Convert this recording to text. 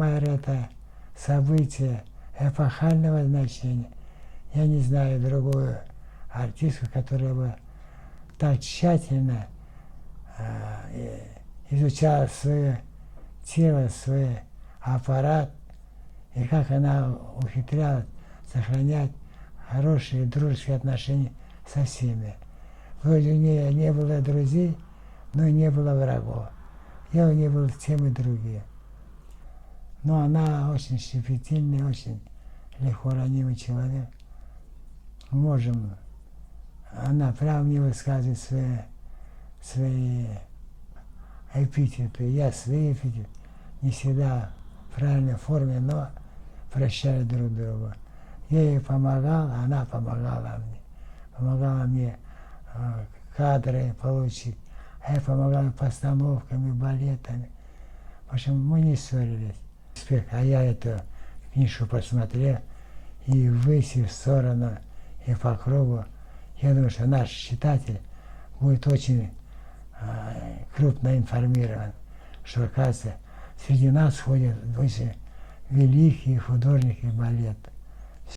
Майер — это событие эпохального значения. Я не знаю другую артистку, которая бы так тщательно изучала свое тело, свой аппарат, и как она ухитрялась сохранять хорошие дружеские отношения со всеми. Вроде у нее не было друзей, но и не было врагов. Я у нее был тем и другим. Но она очень щепетильный, очень легко ранимый человек. Можем, она прямо мне высказывает свои эпитеты, я свои эпитеты, не всегда в правильной форме, но прощали друг друга. Я ей помогал, она помогала мне кадры получить, а я помогал постановками, балетами. В общем, мы не ссорились. А я эту книжку посмотрел, и ввысь, и в сторону, и по кругу. Я думаю, что наш читатель будет очень крупно информирован, что, оказывается, среди нас ходят очень великие художники балета.